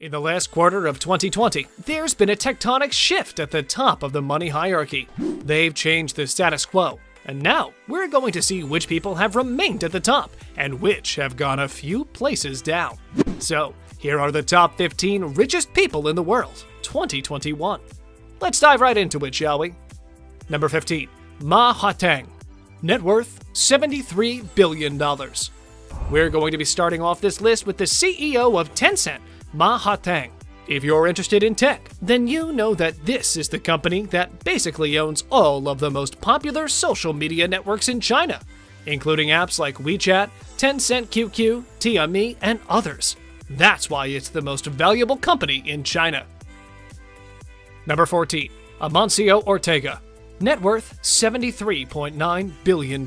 In the last quarter of 2020, there's been a tectonic shift at the top of the money hierarchy. They've changed the status quo, and now we're going to see which people have remained at the top and which have gone a few places down. So, here are the top 15 richest people in the world, 2021. Let's dive right into it, shall we? Number 15, Ma Hoteng. Net worth, $73 billion. We're going to be starting off this list with the CEO of Tencent, Ma Hoteng. If you're interested in tech, then you know that this is the company that basically owns all of the most popular social media networks in China, including apps like WeChat, Tencent QQ, Tiami, and others. That's why it's the most valuable company in China. Number 14, Amancio Ortega. Net worth $73.9 billion.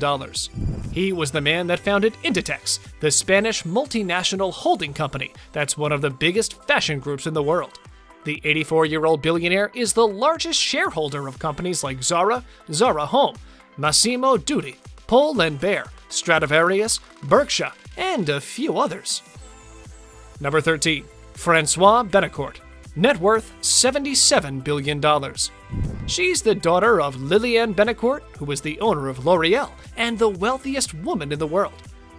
He was the man that founded Inditex, the Spanish multinational holding company that's one of the biggest fashion groups in the world. The 84-year-old billionaire is the largest shareholder of companies like Zara, Zara Home, Massimo Dutti, Pull & Bear, Stradivarius, Berkshire, and a few others. Number 13, Francoise Bernardcourt. Net worth $77 billion. She's the daughter of Liliane Bernardcourt, who was the owner of L'Oreal and the wealthiest woman in the world.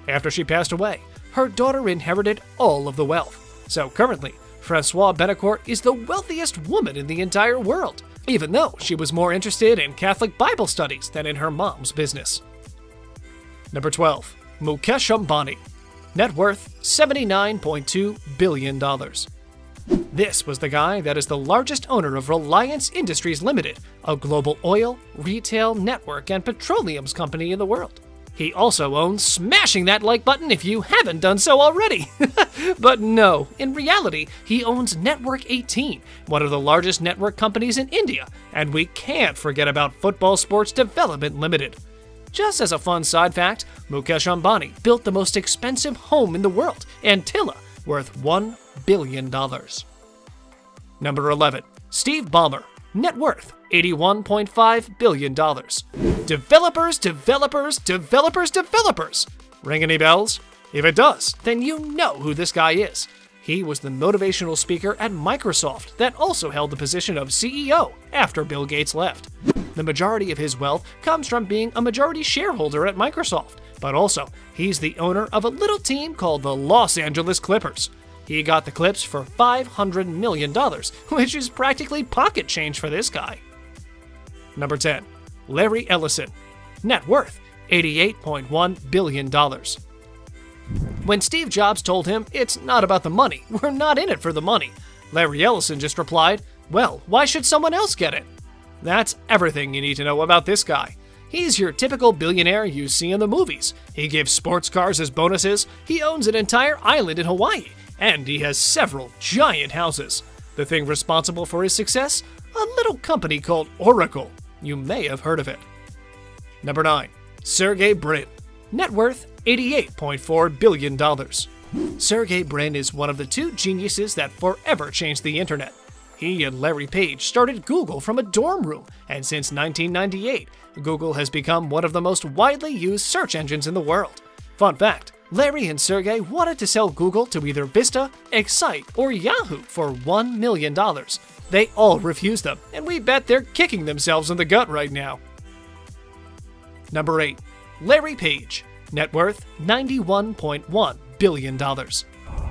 After she passed away, her daughter inherited all of the wealth. So currently, Francoise Bernardcourt is the wealthiest woman in the entire world, even though she was more interested in Catholic Bible studies than in her mom's business. Number 12, Mukesh Ambani. Net worth $79.2 billion. This was the guy that is the largest owner of Reliance Industries Limited, a global oil, retail, network, and petroleums company in the world. He also owns smashing that like button if you haven't done so already. But no, in reality, he owns Network 18, one of the largest network companies in India, and we can't forget about Football Sports Development Limited. Just as a fun side fact, Mukesh Ambani built the most expensive home in the world, Antilla, worth $1 billion. Number 11, Steve Ballmer. Net worth $81.5 billion. Developers. Ring any bells? If it does, then you know who this guy is. He was the motivational speaker at Microsoft that also held the position of CEO after Bill Gates left. The majority of his wealth comes from being a majority shareholder at Microsoft, but also he's the owner of a little team called the Los Angeles Clippers. He got the Clips for $500 million, which is practically pocket change for this guy. Number 10, Larry Ellison. Net worth $88.1 billion. When Steve Jobs told him, "It's not about the money, we're not in it for the money," Larry Ellison just replied, "Well, why should someone else get it?" That's everything you need to know about this guy. He's your typical billionaire you see in the movies. He gives sports cars as bonuses, he owns an entire island in Hawaii, and he has several giant houses. The thing responsible for his success? A little company called Oracle. You may have heard of it. Number 9, Sergey Brin. Net worth $88.4 billion. Sergey Brin is one of the two geniuses that forever changed the internet. He and Larry Page started Google from a dorm room, and since 1998, Google has become one of the most widely used search engines in the world. Fun fact, Larry and Sergey wanted to sell Google to either Vista, Excite, or Yahoo for $1 million. They all refused them, and we bet they're kicking themselves in the gut right now. Number 8, Larry Page. Net worth $91.1 billion.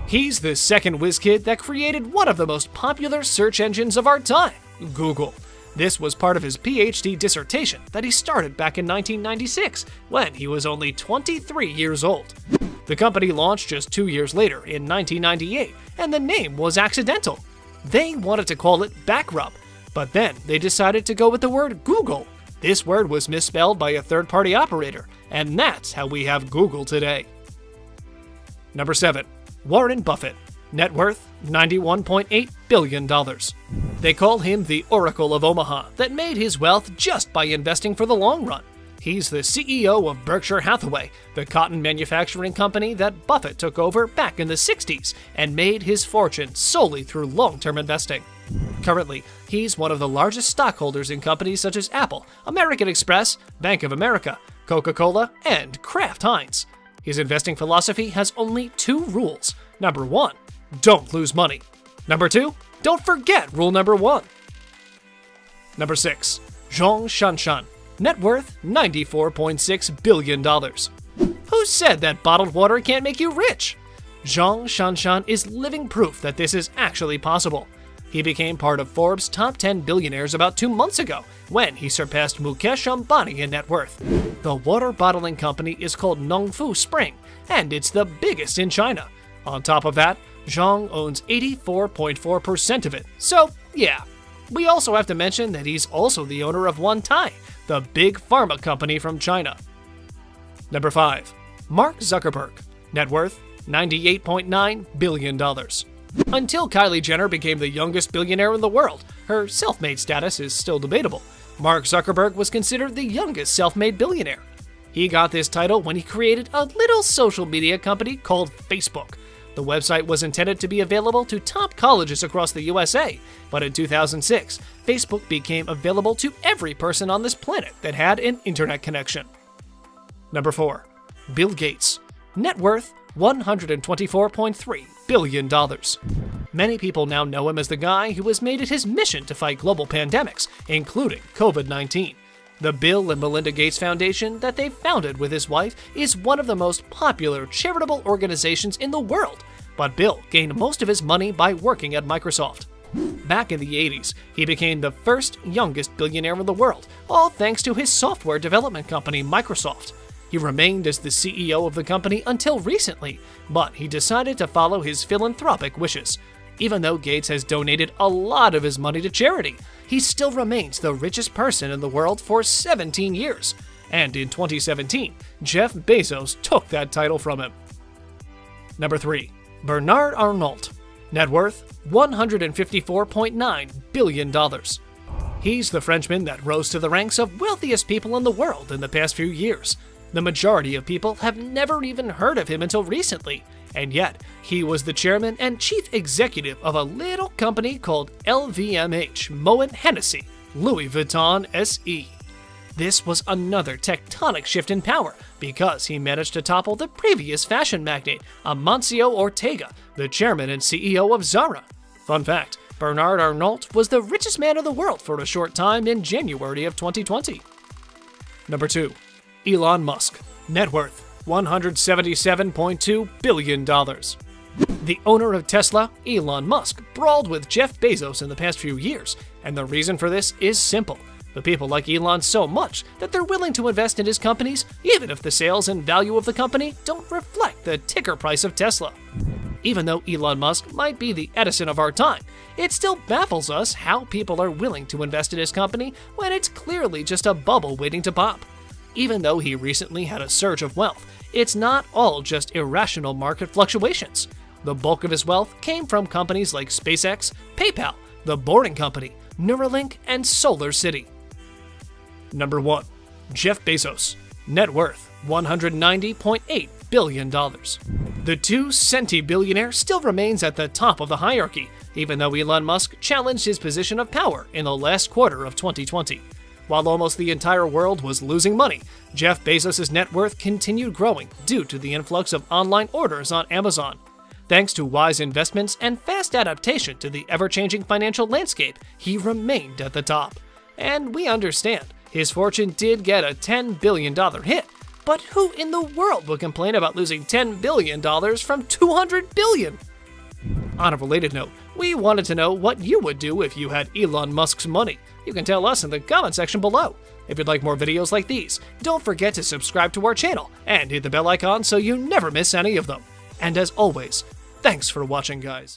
He's the second whiz kid that created one of the most popular search engines of our time, Google. This was part of his PhD dissertation that he started back in 1996 when he was only 23 years old. The company launched just 2 years later in 1998, and the name was accidental. They wanted to call it Backrub, but then they decided to go with the word Google. This word was misspelled by a third-party operator, and that's how we have Google today. Number 7, Warren Buffett. Net worth $91.8 billion. They call him the Oracle of Omaha that made his wealth just by investing for the long run. He's the CEO of Berkshire Hathaway, the cotton manufacturing company that Buffett took over back in the 60s and made his fortune solely through long-term investing. Currently, he's one of the largest stockholders in companies such as Apple, American Express, Bank of America, Coca-Cola, and Kraft Heinz. His investing philosophy has only 2 rules. Number 1, don't lose money. Number 2, don't forget rule number 1. Number 6, Zhong Shanshan, net worth $94.6 billion. Who said that bottled water can't make you rich? Zhong Shanshan is living proof that this is actually possible. He became part of Forbes' top 10 billionaires about 2 months ago, when he surpassed Mukesh Ambani in net worth. The water bottling company is called Nongfu Spring, and it's the biggest in China. On top of that, Zhong owns 84.4% of it, so yeah. We also have to mention that he's also the owner of Wantai, the big pharma company from China. Number 5. Mark Zuckerberg, net worth $98.9 billion. Until Kylie Jenner became the youngest billionaire in the world, her self-made status is still debatable. Mark Zuckerberg was considered the youngest self-made billionaire. He got this title when he created a little social media company called Facebook. The website was intended to be available to top colleges across the USA, but in 2006, Facebook became available to every person on this planet that had an internet connection. Number 4. Bill Gates, net worth $124.3 billion. Many people now know him as the guy who has made it his mission to fight global pandemics, including COVID-19. The Bill and Melinda Gates Foundation that they founded with his wife is one of the most popular charitable organizations in the world, but Bill gained most of his money by working at Microsoft. Back in the 80s, he became the first youngest billionaire in the world, all thanks to his software development company, Microsoft. He remained as the CEO of the company until recently, but he decided to follow his philanthropic wishes. Even though Gates has donated a lot of his money to charity, he still remains the richest person in the world for 17 years. And in 2017, Jeff Bezos took that title from him. Number 3. Bernard Arnault, net worth $154.9 billion. He's the Frenchman that rose to the ranks of wealthiest people in the world in the past few years. The majority of people have never even heard of him until recently, and yet he was the chairman and chief executive of a little company called LVMH Moët Hennessy Louis Vuitton SE. This was another tectonic shift in power because he managed to topple the previous fashion magnate Amancio Ortega, the chairman and CEO of Zara. Fun fact, Bernard Arnault was the richest man in the world for a short time in January of 2020. Number 2. Elon Musk, net worth $177.2 billion. The owner of Tesla, Elon Musk, brawled with Jeff Bezos in the past few years, and the reason for this is simple. The people like Elon so much that they're willing to invest in his companies, even if the sales and value of the company don't reflect the ticker price of Tesla. Even though Elon Musk might be the Edison of our time, it still baffles us how people are willing to invest in his company when it's clearly just a bubble waiting to pop. Even though he recently had a surge of wealth, it's not all just irrational market fluctuations. The bulk of his wealth came from companies like SpaceX, PayPal, The Boring Company, Neuralink, and SolarCity. Number 1. Jeff Bezos, net worth $190.8 billion. The 2-centi billionaire still remains at the top of the hierarchy, even though Elon Musk challenged his position of power in the last quarter of 2020. While almost the entire world was losing money, Jeff Bezos' net worth continued growing due to the influx of online orders on Amazon. Thanks to wise investments and fast adaptation to the ever-changing financial landscape, he remained at the top. And we understand, his fortune did get a $10 billion hit, but who in the world would complain about losing $10 billion from $200 billion? On a related note, we wanted to know what you would do if you had Elon Musk's money. You can tell us in the comment section below. If you'd like more videos like these, don't forget to subscribe to our channel and hit the bell icon so you never miss any of them. And as always, thanks for watching, guys.